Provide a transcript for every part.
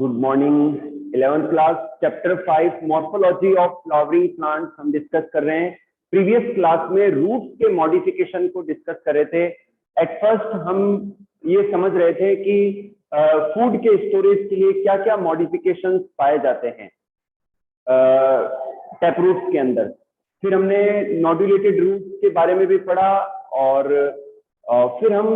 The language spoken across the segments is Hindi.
Good morning. 11th class chapter 5 morphology of flowering plants हम डिस्कस कर रहे हैं। प्रीवियस क्लास में रूट्स के मॉडिफिकेशन को डिस्कस कर रहे थे। एट फर्स्ट हम ये समझ रहे थे कि फूड के स्टोरेज के लिए क्या क्या मॉडिफिकेशन पाए जाते हैं टैप रूट्स के अंदर। फिर हमने नॉड्यूलेटेड रूट्स के बारे में भी पढ़ा और फिर हम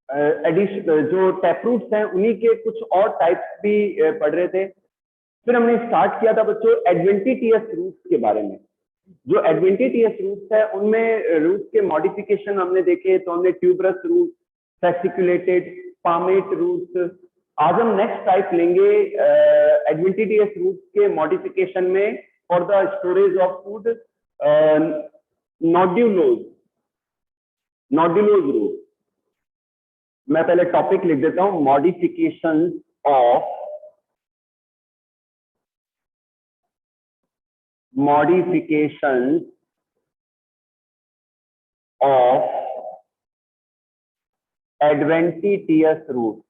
जो टैप रूट्स हैं उन्हीं के कुछ और टाइप्स भी पढ़ रहे थे। फिर हमने स्टार्ट किया था बच्चों एडवेंटिटियस रूट्स के बारे में। जो एडवेंटिटियस रूट्स है उनमें रूट्स के मॉडिफिकेशन हमने देखे। तो हमने tuberous root, fasciculated, palmate roots. आज हम नेक्स्ट टाइप लेंगे एडवेंटिटियस रूट्स के मॉडिफिकेशन में for the storage of food, nodulose root. मैं पहले टॉपिक लिख देता हूं, modifications of adventitious root.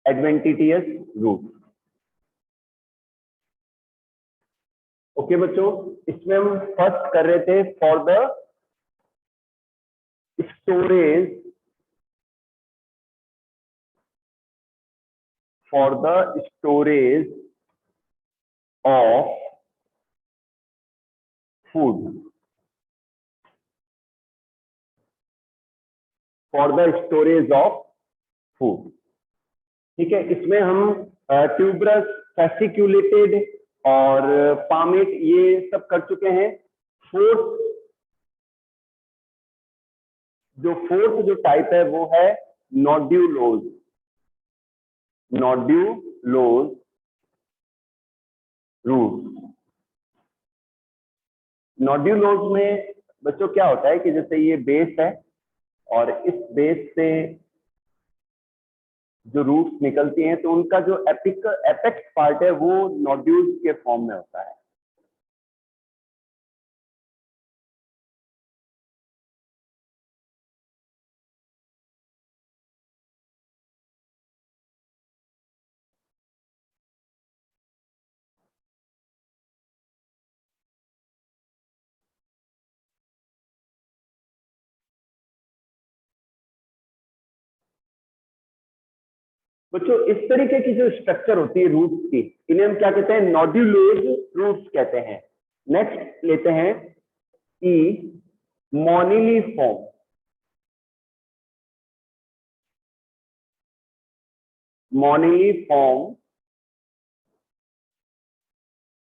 Adventitious root. Okay बच्चों, इसमें हम फर्स्ट कर रहे थे for the storage of food, ठीक है। इसमें हम ट्यूबरस, फैसिक्यूलेटेड और पामेट ये सब कर चुके हैं। फोर्थ जो टाइप है वो है नॉड्यूलोज रूट। नॉड्यूलोज में बच्चों क्या होता है कि जैसे ये बेस है और इस बेस से जो रूट्स निकलती हैं तो उनका जो एपेक्स पार्ट है वो नोड्यूल्स के फॉर्म में होता है। बच्चों इस तरीके की जो स्ट्रक्चर होती है रूट्स की, इन्हें हम क्या कहते हैं? नोड्यूलोज रूट्स कहते हैं। नेक्स्ट लेते हैं ई मोनिलीफॉर्म।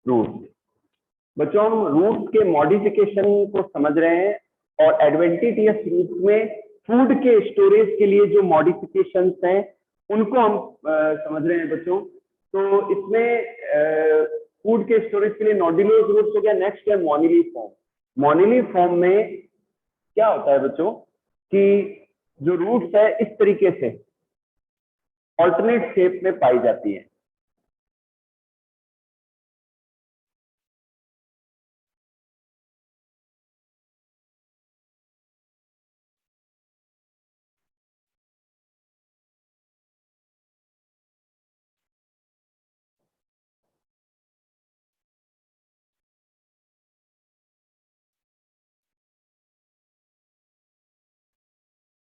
रूट। बच्चों हम रूट्स के मॉडिफिकेशन को समझ रहे हैं और एडवेंटिटियस रूट्स में फूड के स्टोरेज के लिए जो मॉडिफिकेशंस हैं उनको हम समझ रहे हैं बच्चों। तो इसमें फूड के स्टोरेज के लिए नॉड्यूलोज रूट्स हो गया। नेक्स्ट है मोनिलीफॉर्म। मोनिलीफॉर्म में क्या होता है बच्चों कि जो रूट्स है इस तरीके से ऑल्टरनेट शेप में पाई जाती है।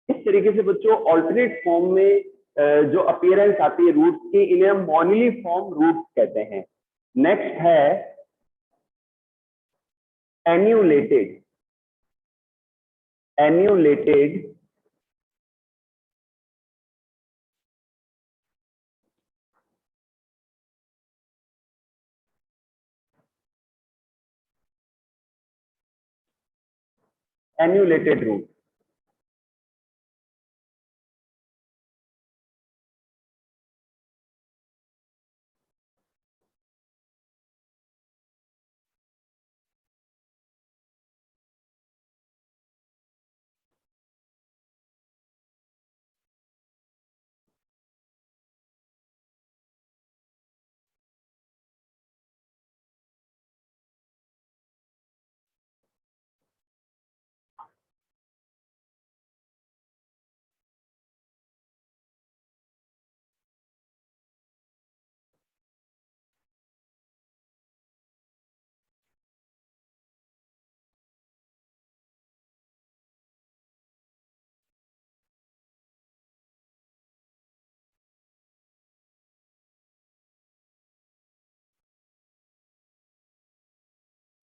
इस तरीके से बच्चों ऑल्टरनेट फॉर्म में जो अपीयरेंस आती है रूट्स की, इन्हें हम मोनिलीफॉर्म रूट्स कहते हैं। नेक्स्ट है एन्यूलेटेड रूट।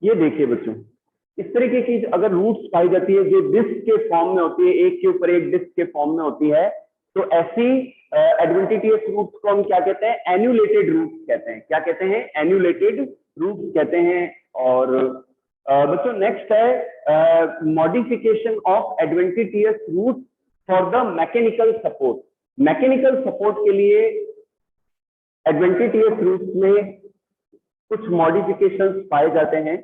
ये देखिए बच्चों, इस तरीके की अगर रूट्स पाई जाती है जो डिस्क के फॉर्म में होती है, एक के ऊपर एक डिस्क के फॉर्म में होती है, तो ऐसी एडवेंटिटियस रूट्स को हम क्या कहते हैं? एन्यूलेटेड रूट्स कहते हैं। क्या कहते हैं? एन्यूलेटेड रूट्स कहते हैं। और बच्चों नेक्स्ट है modification of adventitious roots for the mechanical support. Mechanical support के लिए एडवेंटिटियस रूट्स में कुछ मॉडिफिकेशंस पाए जाते हैं।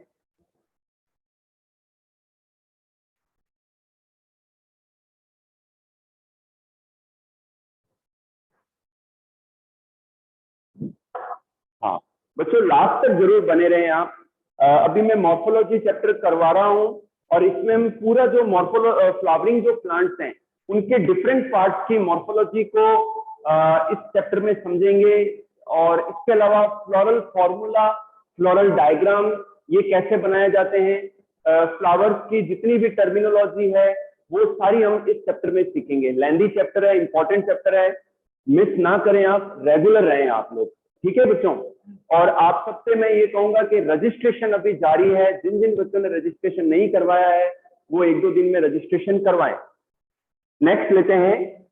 हाँ बच्चों, लास्ट तक जरूर बने रहे आप। अभी मैं मॉर्फोलॉजी चैप्टर करवा रहा हूँ और इसमें हम पूरा जो फ्लावरिंग जो प्लांट्स हैं उनके डिफरेंट पार्ट्स की मॉर्फोलॉजी को इस चैप्टर में समझेंगे। और इसके अलावा फ्लोरल फॉर्मूला, फ्लोरल डायग्राम ये कैसे बनाए जाते हैं, फ्लावर्स की जितनी भी टर्मिनोलॉजी है वो सारी हम इस चैप्टर में सीखेंगे। लेंदी चैप्टर है, इंपॉर्टेंट चैप्टर है, मिस ना करें आप, रेगुलर रहें आप लोग। ठीक है बच्चों? और आप सबसे मैं ये कहूंगा कि रजिस्ट्रेशन अभी जारी है। जिन जिन बच्चों ने रजिस्ट्रेशन नहीं करवाया है वो 1-2 दिन में रजिस्ट्रेशन करवाएं। नेक्स्ट लेते हैं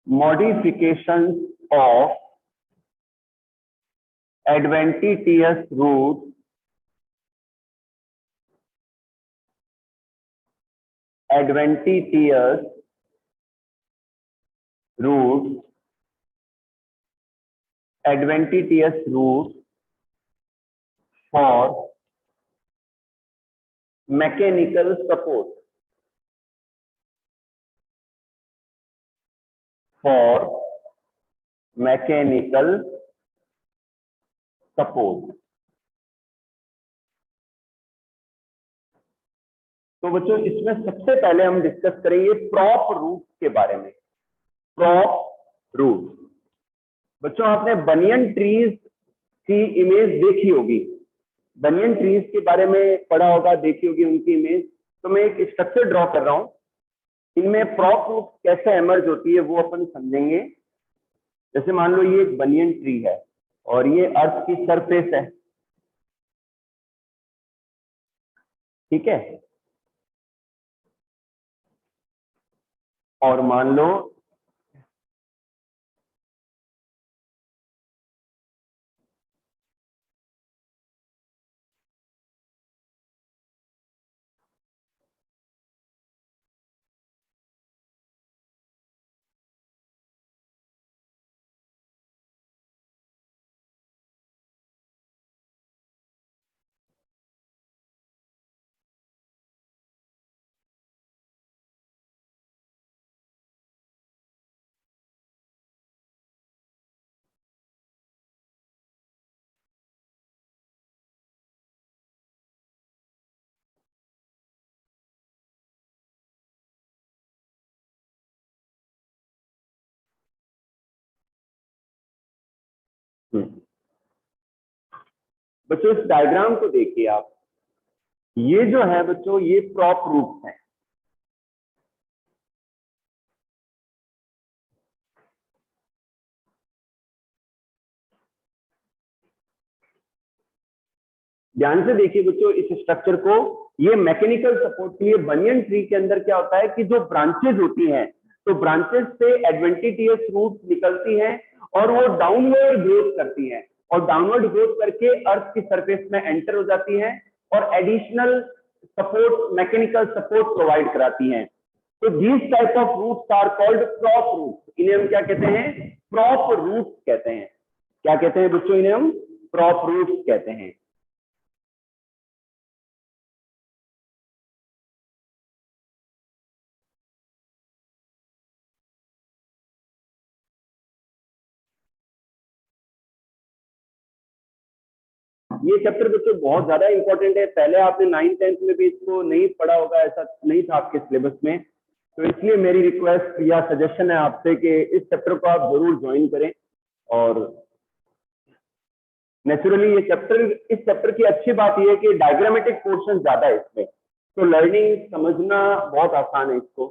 modification of adventitious root adventitious roots for mechanical support, for mechanical support। तो बच्चों इसमें सबसे पहले हम डिस्कस करेंगे प्रॉप रूट के बारे में। प्रॉप रूट, बच्चों आपने बनियन ट्रीज की इमेज देखी होगी, बनियन ट्रीज के बारे में पढ़ा होगा, देखी होगी उनकी इमेज। तो मैं एक स्ट्रक्चर ड्रॉ कर रहा हूं, इनमें प्रॉप रूट कैसे एमर्ज होती है वो अपन समझेंगे। जैसे मान लो ये एक बनियन ट्री है और ये अर्थ की सरफेस है, ठीक है। और मान लो बच्चों इस डायग्राम को देखिए आप, ये जो है बच्चों ये प्रॉप रूट है। ध्यान से देखिए बच्चों इस स्ट्रक्चर को। ये मैकेनिकल सपोर्ट के लिए बनियन ट्री के अंदर क्या होता है कि जो ब्रांचेस होती हैं, तो ब्रांचेस से एडवेंटिटियस रूट निकलती हैं और वो डाउनवर्ड ग्रोथ करती हैं और डाउनवर्ड ग्रोथ करके अर्थ की सरफेस में एंटर हो जाती हैं और additional support, mechanical support provide कराती हैं। तो these type of roots are called prop roots. इन्हें हम क्या कहते हैं? प्रॉप रूट्स कहते हैं। क्या कहते हैं बच्चों? इन्हें हम प्रॉप रूट्स कहते हैं। ये चैप्टर बच्चों बहुत ज्यादा इंपॉर्टेंट है। पहले आपने 9th-10th में भी इसको नहीं पढ़ा होगा, ऐसा नहीं था आपके सिलेबस में। तो इसलिए मेरी रिक्वेस्ट या सजेशन है आपसे कि इस चैप्टर को आप जरूर ज्वाइन करें। और नेचुरली ये चैप्टर, इस चैप्टर की अच्छी बात यह है कि डायग्रामेटिक पोर्शन ज्यादा है इसमें, तो लर्निंग समझना बहुत आसान है इसको।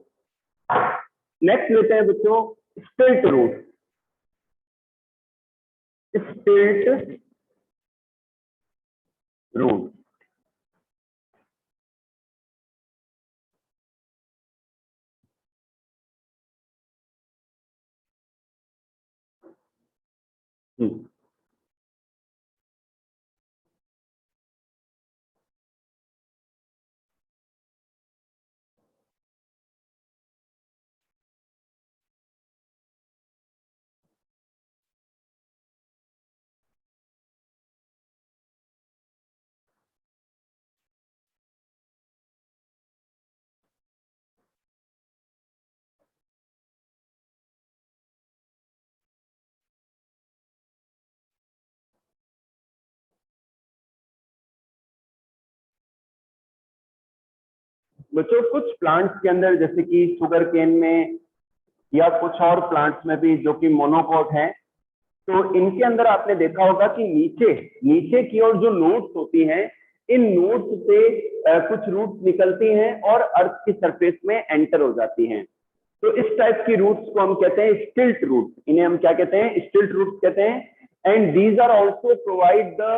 नेक्स्ट लेते हैं बच्चों स्टिल्ट रूट। स्टिल्ट रूट बच्चों कुछ प्लांट्स के अंदर जैसे कि शुगर केन में या कुछ और प्लांट्स में भी जो कि मोनोकॉट हैं, तो इनके अंदर आपने देखा होगा कि नीचे नीचे की ओर जो नोट्स होती हैं, इन नोट्स से कुछ रूट्स निकलती हैं और अर्थ की सरफेस में एंटर हो जाती हैं। तो इस टाइप की रूट्स को हम कहते हैं स्टिल्ट रूट्स। इन्हें हम क्या कहते हैं? स्टिल्ट रूट्स कहते हैं। And these are also provide the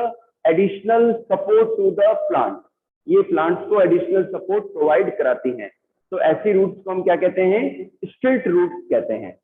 additional support to the plant. ये प्लांट्स को एडिशनल सपोर्ट प्रोवाइड कराती हैं। तो ऐसी रूट्स को हम क्या कहते हैं? स्टिल्ट रूट्स कहते हैं।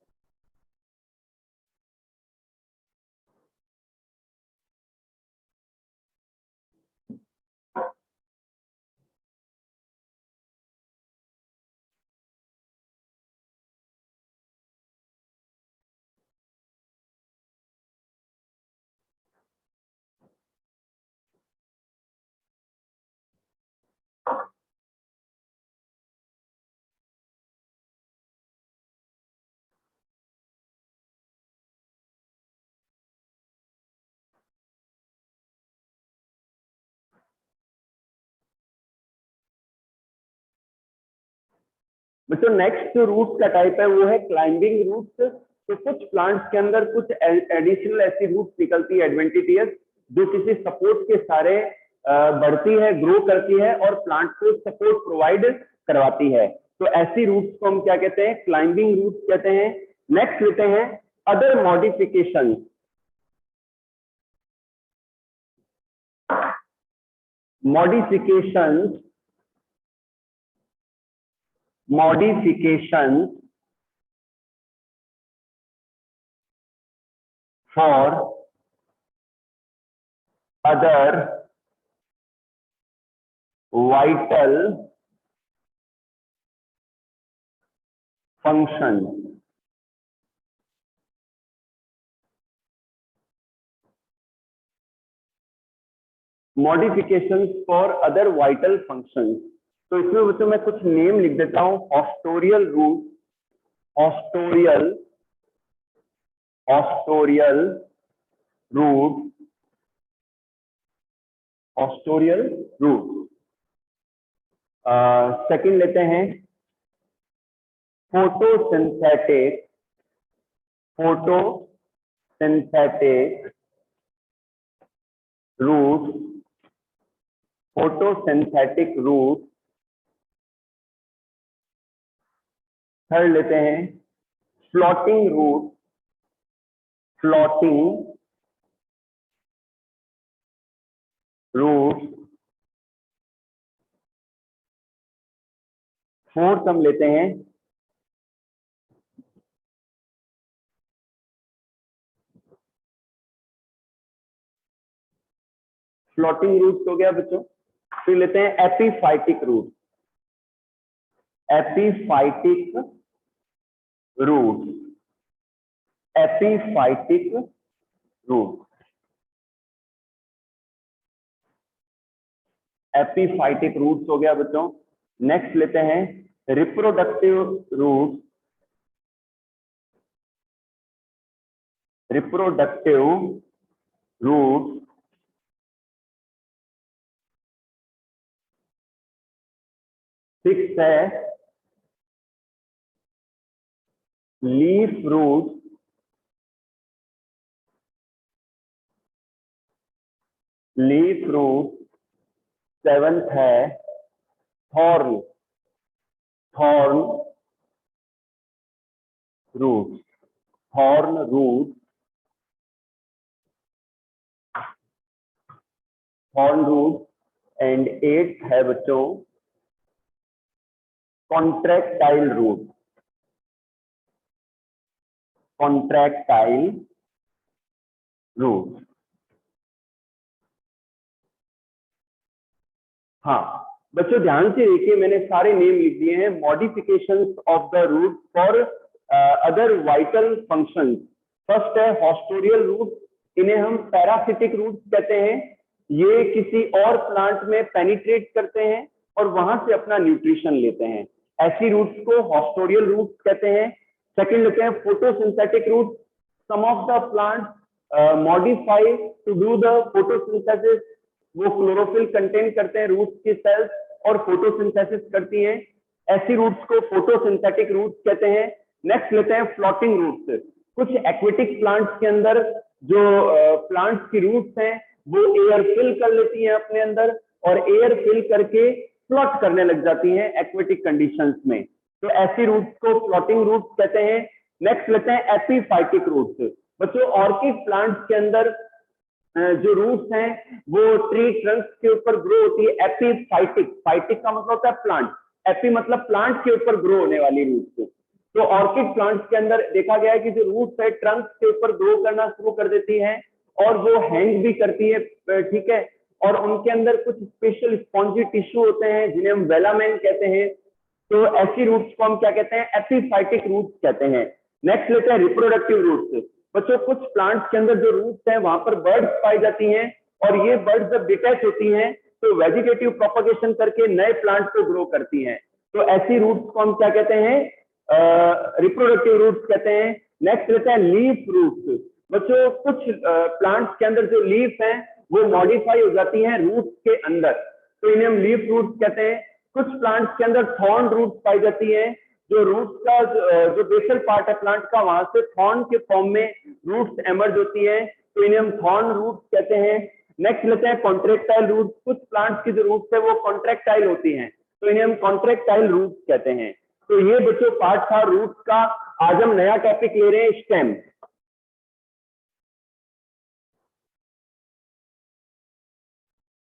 बच्चों नेक्स्ट जो रूट का टाइप है वो है क्लाइंबिंग रूट्स। तो कुछ प्लांट्स के अंदर कुछ एडिशनल ऐसी रूट्स निकलती है एडवेंटिटियस, जो किसी सपोर्ट के सहारे बढ़ती है, ग्रो करती है और प्लांट को सपोर्ट प्रोवाइड करवाती है। तो ऐसी रूट्स को हम क्या कहते हैं? क्लाइंबिंग रूट्स कहते हैं। नेक्स्ट लेते हैं other modification. Modification modifications for other vital functions। modifications for other vital functions। तो इसमें बच्चों मैं कुछ नेम लिख देता हूं। Haustorial root, haustorial haustorial root, haustorial root. Second लेते हैं photosynthetic, photosynthetic root, photosynthetic root. Third लेते हैं floating root, floating root. Fourth हम लेते हैं फ्लोटिंग रूट हो गया बच्चों। फिर लेते हैं epiphytic root, epiphytic root, epiphytic root, epiphytic roots हो गया बच्चों। नेक्स्ट लेते हैं reproductive root, reproductive root. Six है leaf root, leaf root. Seventh है thorn, thorn root, thorn root, thorn root. And 8 है बच्चों कॉन्ट्रैक्टाइल रूट, कॉन्ट्रैक्टाइल रूट। हाँ बच्चों ध्यान से देखिए, मैंने सारे नेम लिख दिए हैं, modifications of the root for other vital functions. First है हॉस्टोरियल रूट, इन्हें हम पैरासिटिक रूट कहते हैं। ये किसी और प्लांट में पेनिट्रेट करते हैं और वहां से अपना न्यूट्रिशन लेते हैं, ऐसी रूट्स को हॉस्टोरियल रूट कहते हैं। सेकंड लेते हैं photosynthetic root, some of the plant modify to do the photosynthesis, वो क्लोरोफिल कंटेन करते हैं रूट्स की सेल्स और फोटोसिंथेसिस करती हैं, ऐसी रूट्स को फोटोसिंथेटिक रूट्स कहते हैं। नेक्स्ट लेते हैं फ्लोटिंग रूट्स, कुछ एक्वेटिक प्लांट्स के अंदर जो प्लांट्स की रूट्स हैं वो एयर फिल कर लेती हैं अपने अंदर और एयर फिल करके फ्लोट करने लग जाती हैं एक्वेटिक कंडीशंस में, तो ऐसी रूट्स को फ्लोटिंग रूट्स कहते हैं। नेक्स्ट लेते हैं एपीफाइटिक रूट्स। बच्चों ऑर्किड प्लांट्स के अंदर जो रूट्स हैं वो ट्री ट्रंक्स के ऊपर ग्रो होती है, एपीफाइटिक, फाइटिक का मतलब होता है प्लांट, एपी मतलब प्लांट के ऊपर ग्रो होने वाली रूट्स। तो ऑर्किड प्लांट्स के अंदर देखा गया है कि जो रूट्स है ट्रंक्स के ऊपर ग्रो करना शुरू कर देती हैं और वो हैंग भी करती है, ठीक है, और उनके अंदर कुछ स्पेशल स्पॉन्जी टिश्यू होते हैं जिन्हें हम वेलामेन कहते हैं। तो ऐसी रूट्स को हम क्या कहते हैं, एपीफाइटिक रूट्स कहते हैं। नेक्स्ट लेते हैं रिप्रोडक्टिव रूट्स। बच्चों कुछ प्लांट्स के अंदर जो रूट्स हैं वहां पर बर्ड्स पाई जाती हैं और ये बर्ड्स जब डिटैच होती हैं तो वेजिटेटिव प्रोपगेशन करके नए प्लांट को ग्रो करती हैं, तो ऐसी रूट्स को हम क्या कहते हैं, रिप्रोडक्टिव रूट्स कहते हैं। नेक्स्ट लेते हैं लीफ रूट्स। बच्चों कुछ प्लांट्स के अंदर जो लीफ हैं वो मॉडिफाई हो जाती हैं रूट्स के अंदर, तो इन्हें हम लीफ रूट्स कहते हैं। कुछ प्लांट्स के अंदर थॉर्न रूट्स पाई जाती है, जो रूट्स का जो बेसल पार्ट है प्लांट का वहां से थॉर्न के फॉर्म में रूट्स एमर्ज होती है, तो इन्हें हम थॉर्न रूट्स कहते हैं। नेक्स्ट लेते हैं कॉन्ट्रैक्टाइल रूट्स। कुछ प्लांट्स की जो रूट्स है वो कॉन्ट्रैक्टाइल होती हैं, तो इन्हें हम कॉन्ट्रैक्टाइल रूट्स कहते हैं। तो ये बच्चों पार्ट था रूट्स का। आज हम नया टॉपिक ले रहे हैं stem.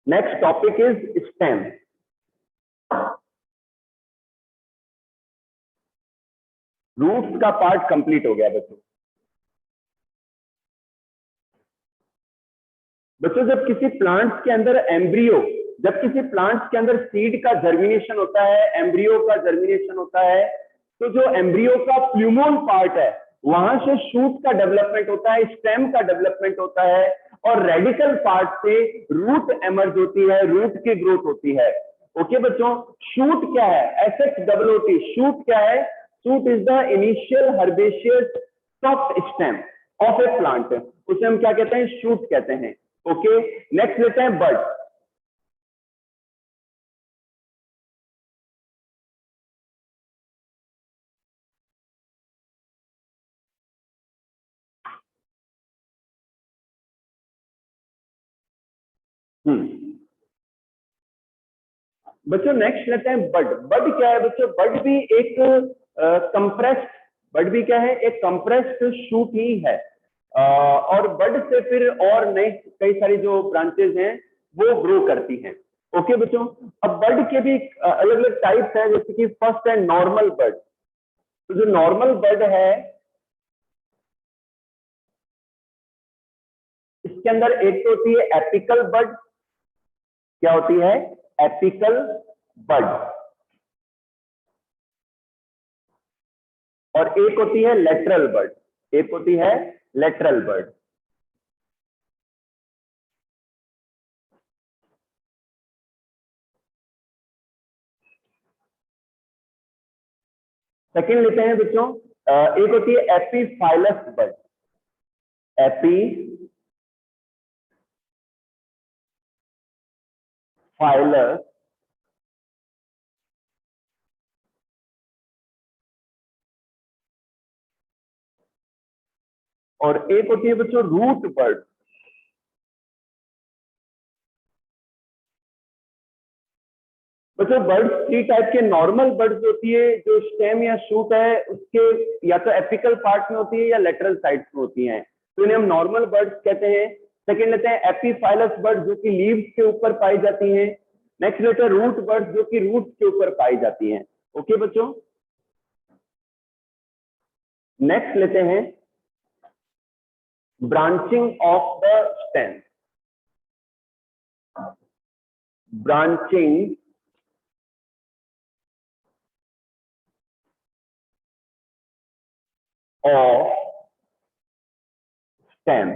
Next topic is stem. Roots का पार्ट कंप्लीट हो गया बच्चों। बच्चों जब किसी प्लांट्स के अंदर एम्ब्रियो, जब किसी प्लांट्स के अंदर सीड का जर्मिनेशन होता है, एम्ब्रियो का जर्मिनेशन होता है, तो जो एम्ब्रियो का प्लूमोन पार्ट है वहां से शूट का डेवलपमेंट होता है, स्टेम का डेवलपमेंट होता है और रेडिकल पार्ट से रूट एमर्ज होती है, रूट की ग्रोथ होती है। ओके बच्चों, शूट क्या है, SHOOT, शूट क्या है, shoot is the initial herbaceous soft stem of A plant, उसे हम क्या कहते हैं, शूट कहते हैं। ओके नेक्स्ट लेते हैं बड। बच्चों नेक्स्ट लेते हैं बड। बड क्या है बच्चों, बड भी एक कंप्रेस्ड, बड भी क्या है, एक कंप्रेस्ड शूट ही है। और बड से फिर और नई कई सारी जो ब्रांचेस हैं वो ग्रो करती हैं। ओके बच्चों, अब बड के भी अलग अलग टाइप्स हैं, जैसे कि फर्स्ट है नॉर्मल बड। तो जो नॉर्मल बड है इसके अंदर एक तो होती है एपिकल बड, क्या होती है, एपिकल बड, और एक होती है लेटरल बड, एक होती है लेटरल बड। सेकंड लेते हैं बच्चों, एक होती है एपीफाइलस बड, एपीफाइलस, और एक होती है बच्चों रूट बड। बच्चों बर्ड्स 3 टाइप के नॉर्मल बर्ड्स होती है, जो स्टेम या शूट है उसके या तो एपिकल पार्ट में होती है या लेटरल साइड्स में होती है, तो इन्हें हम नॉर्मल बर्ड्स कहते हैं। सेकंड लेते हैं एपीफाइलस बर्ड, जो कि लीव्स के ऊपर पाई जाती हैं। नेक्स्ट लेते हैं रूट बर्ड, जो कि रूट्स के ऊपर पाई जाती हैं। ओके बच्चों, नेक्स्ट लेते हैं branching of the stem. Branching of stem.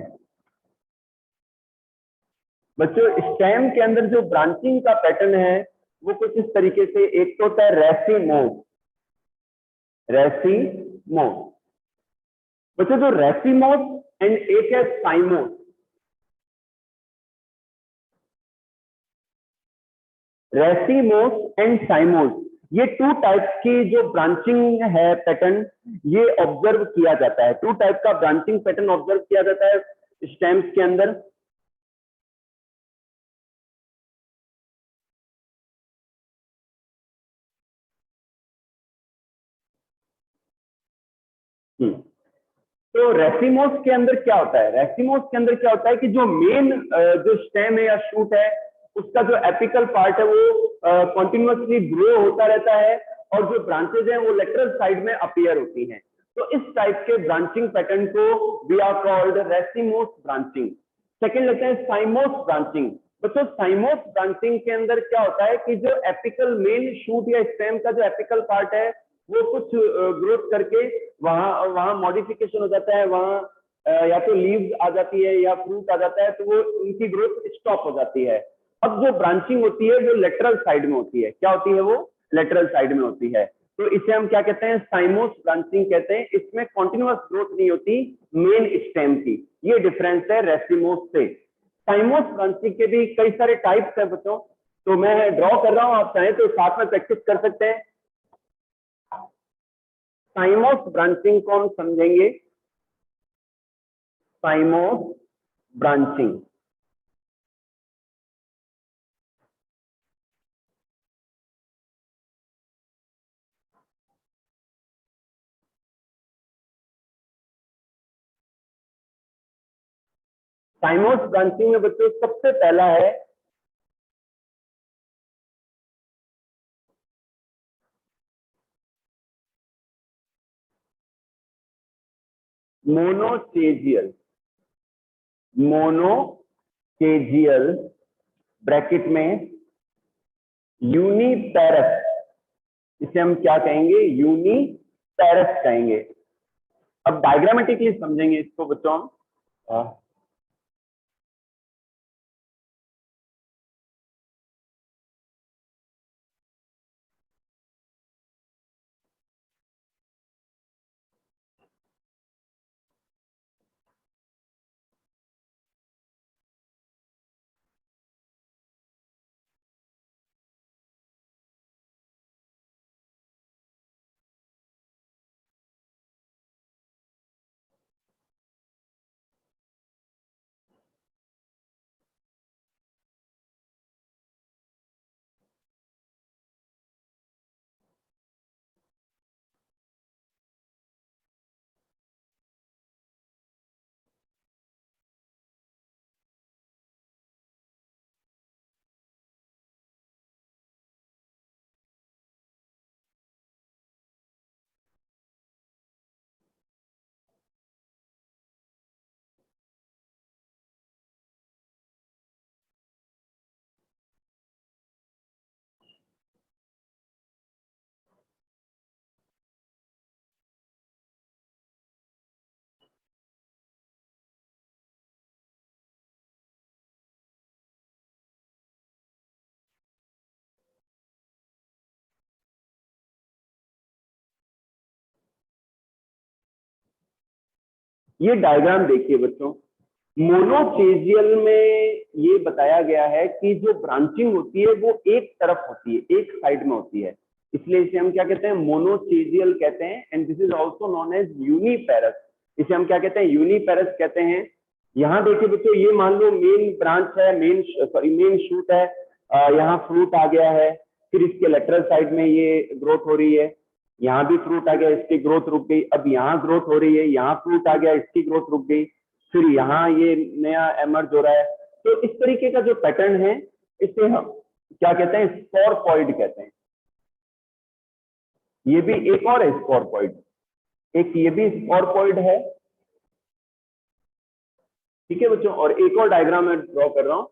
बच्चों स्टेम के अंदर जो ब्रांचिंग का पैटर्न है वो कुछ इस तरीके से, एक तो होता है रेसिमोस। रेसिमोस बच्चों, जो रेसिमोस एंड एक है साइमोस। रेसिमोस एंड साइमोस, ये 2 टाइप की जो ब्रांचिंग है पैटर्न, ये ऑब्जर्व किया जाता है। 2 टाइप का ब्रांचिंग पैटर्न ऑब्जर्व किया जाता है स्टेम्स के अंदर। तो रेसिमोस के अंदर क्या होता है? रेसिमोस के अंदर क्या होता है कि जो मेन जो स्टेम है या शूट है, उसका जो एपिकल पार्ट है वो कंटिन्यूअसली ग्रो होता रहता है, और जो ब्रांचेज हैं वो लेटरल साइड में अपीयर होती हैं। तो इस टाइप के ब्रांचिंग पैटर्न को we are called racemose branching. Second लेते हैं साइमोस ब्रांचिंग। बच्चों साइमोस ब्रांचिंग के अंदर क्या होता है कि जो एपिकल मेन शूट या स्टेम का जो एपिकल पार्ट है वो कुछ ग्रोथ करके वहां वहां मॉडिफिकेशन हो जाता है, वहां या तो लीव्स आ जाती है या फ्रूट आ जाता है, तो वो उनकी ग्रोथ स्टॉप हो जाती है। अब जो ब्रांचिंग होती है वो लेटरल साइड में होती है। क्या होती है वो? लेटरल साइड में होती है। तो इसे हम क्या कहते हैं? साइमोस ब्रांचिंग कहते हैं। इसमें कॉन्टिन्यूअस ग्रोथ नहीं होती मेन स्टेम की। ये डिफरेंस है रेसिमोस से। साइमोस ब्रांचिंग के भी कई सारे टाइप्स है बच्चों, तो मैं ड्रॉ कर रहा हूं, आप चाहें तो साथ में प्रैक्टिस कर सकते हैं। साइमोस ब्रांचिंग को हम समझेंगे। साइमोस ब्रांचिंग, साइमोस ब्रांचिंग में बच्चों सबसे पहला है मोनोचेजियल। मोनोचेजियल ब्रैकेट में यूनिपेरस, इसे हम क्या कहेंगे? यूनिपेरस कहेंगे। अब डायग्रामेटिकली समझेंगे इसको बच्चों हम। ये डायग्राम देखिए बच्चों, मोनोचेजियल में ये बताया गया है कि जो ब्रांचिंग होती है वो एक तरफ होती है, एक साइड में होती है, इसलिए इसे हम क्या कहते हैं? मोनोचेजियल कहते हैं। And this is also known as uniparous. इसे हम क्या कहते हैं? यूनिपेरस कहते हैं। यहाँ देखिए बच्चों, ये मान लो मेन ब्रांच है, मेन सॉरी मेन शूट है, यहाँ फ्रूट आ गया है, फिर इसके लेटरल साइड में ये ग्रोथ हो रही है, यहाँ भी फ्रूट आ गया, इसकी ग्रोथ रुक गई, अब यहाँ ग्रोथ हो रही है, यहाँ फ्रूट आ गया, इसकी ग्रोथ रुक गई, फिर यहाँ ये नया एमर्ज हो रहा है। तो इस तरीके का जो पैटर्न है इसे हम क्या कहते हैं, स्पोरपॉइड कहते हैं। ये भी एक और है स्पोरपॉइड, एक ये भी स्पोरपॉइड है, ठीक है बच्चों। और एक और डायग्राम मैं ड्रॉ कर रहा हूं।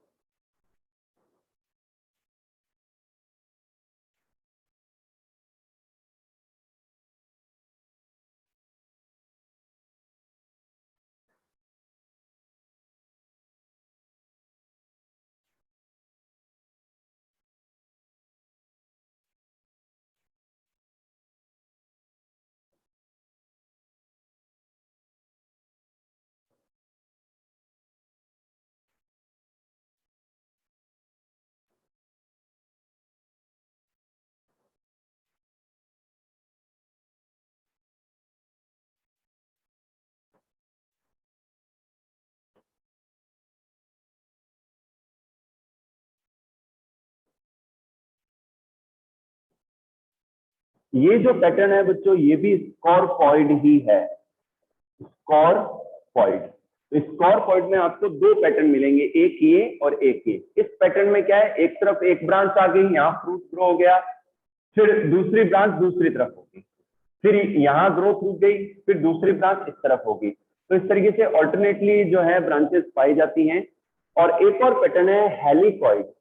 ये जो पैटर्न है बच्चों, ये भी स्कोरपॉइड ही है, स्कोरपॉइड। तो स्कोरपॉइड में आपको दो पैटर्न मिलेंगे, एक ये और एक ये। इस पैटर्न में क्या है, एक तरफ एक ब्रांच आ गई, यहाँ फ्रूट ग्रो हो गया, फिर दूसरी ब्रांच दूसरी तरफ होगी, फिर यहाँ ग्रोथ रुक गई, फिर दूसरी ब्रांच इस तरफ होगी। तो इस तरीके से ऑल्टरनेटली जो है ब्रांचेस पाई जाती हैं। और एक और पैटर्न है हेलिकॉइड।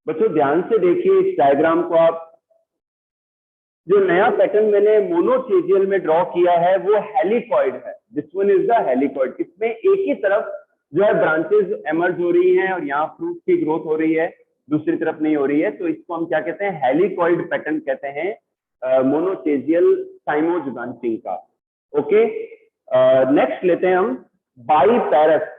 बच्चों ध्यान से देखिए इस डायग्राम को आप। जो नया पैटर्न मैंने मोनोचेजियल में ड्रॉ किया है वो हेलिकॉइड है। This one is the helicoid. इसमें एक ही तरफ जो है ब्रांचेस एमर्ज हो रही हैं और यहाँ फ्रूट की ग्रोथ हो रही है, दूसरी तरफ नहीं हो रही है। तो इसको हम क्या कहते हैं, हेलिकॉइड पैटर्न कहते हैं, मोनोचेजियल साइमोज ब्रांचिंग का। ओके, नेक्स्ट लेते हैं हम बाईपैरस।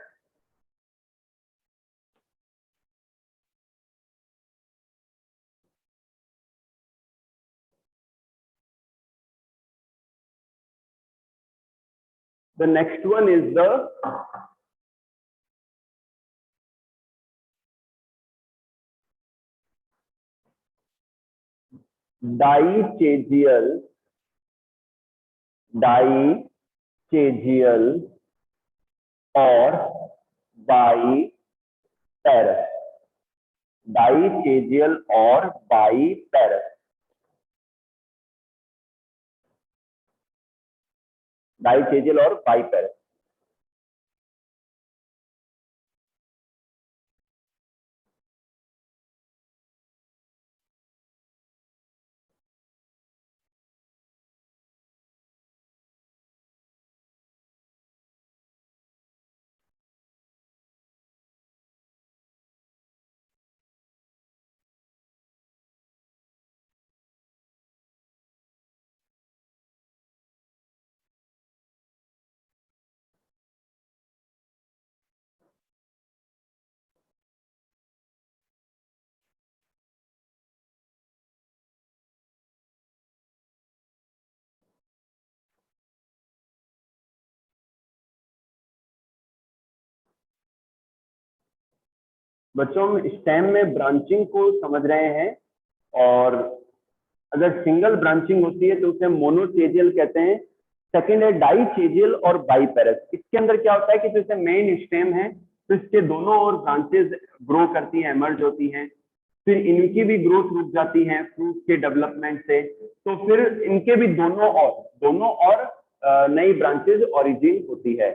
The next one is the dichagial और बाईपैरस। डाइचेजियल और बाईपैरस। डाइचेजियल और बाईपैरस। बच्चों हम स्टेम में ब्रांचिंग को समझ रहे हैं, और अगर सिंगल ब्रांचिंग होती है तो उसे मोनोचेजियल कहते हैं, सेकंड है डाइचेजियल और बाइपेरस। इसके अंदर क्या होता है कि जैसे मेन स्टेम है तो इसके दोनों ओर ब्रांचेस ग्रो करती हैं, एमर्ज होती हैं, फिर इनकी भी ग्रोथ रुक जाती है फ्रूट के डेवलपमेंट से, तो फिर इनके भी दोनों और नई ब्रांचेस ओरिजिन होती है।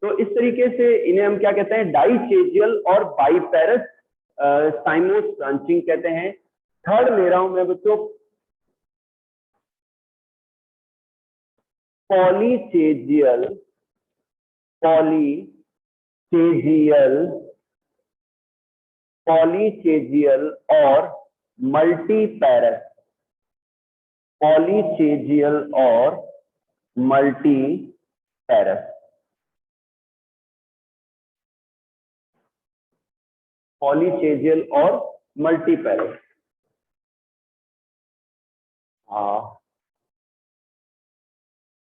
तो इस तरीके से इन्हें हम क्या कहते हैं, डाइचेजियल और बाइपेरस साइमोस ब्रांचिंग कहते हैं। थर्ड ले रहा हूं मैं बच्चों पॉलीचेजियल, पॉलीचेजियल, पॉलीचेजियल और मल्टीपेरस, पॉलीचेजियल और मल्टीपेरस, पॉलीचेजियल और मल्टीपेरस। हाँ,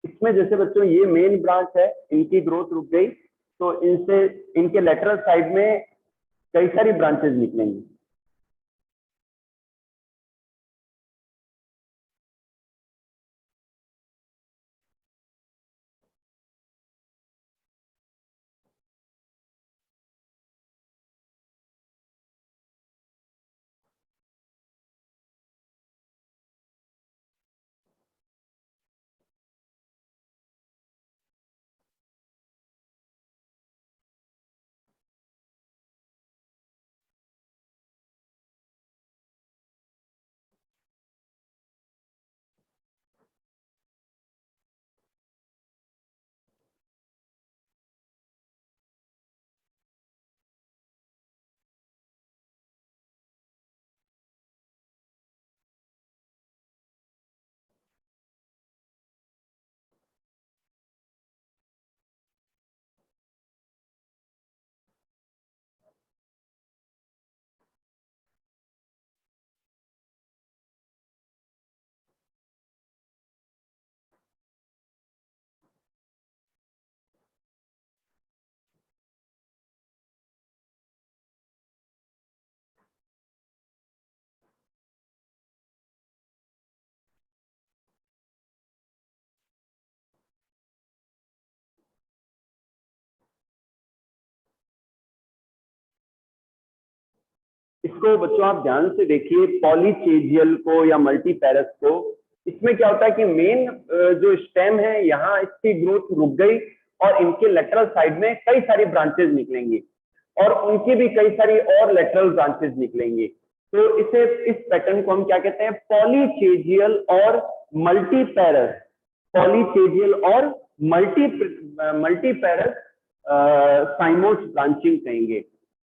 इसमें जैसे बच्चों ये मेन ब्रांच है, इनकी ग्रोथ रुक गई तो इनसे इनके लेटरल साइड में कई सारी ब्रांचेस निकलेंगी। इसको बच्चों आप ध्यान से देखिए, पॉलीचेजियल को या मल्टीपेरस को, इसमें क्या होता है कि मेन जो स्टेम है यहाँ इसकी ग्रोथ रुक गई और इनके लेटरल साइड में कई सारी ब्रांचेस निकलेंगी और उनकी भी कई सारी और लेटरल ब्रांचेस निकलेंगी। तो इसे, इस पैटर्न को हम क्या कहते हैं, पॉलीचेजियल और मल्टीपेरस, पॉलीचेजियल और मल्टीपेरस साइमोस ब्रांचिंग कहेंगे।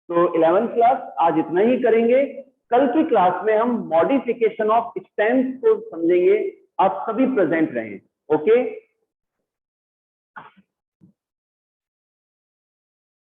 तो 11th क्लास आज इतना ही करेंगे। कल की क्लास में हम मॉडिफिकेशन ऑफ स्टेम्स को समझेंगे। आप सभी प्रेजेंट रहें। ओके।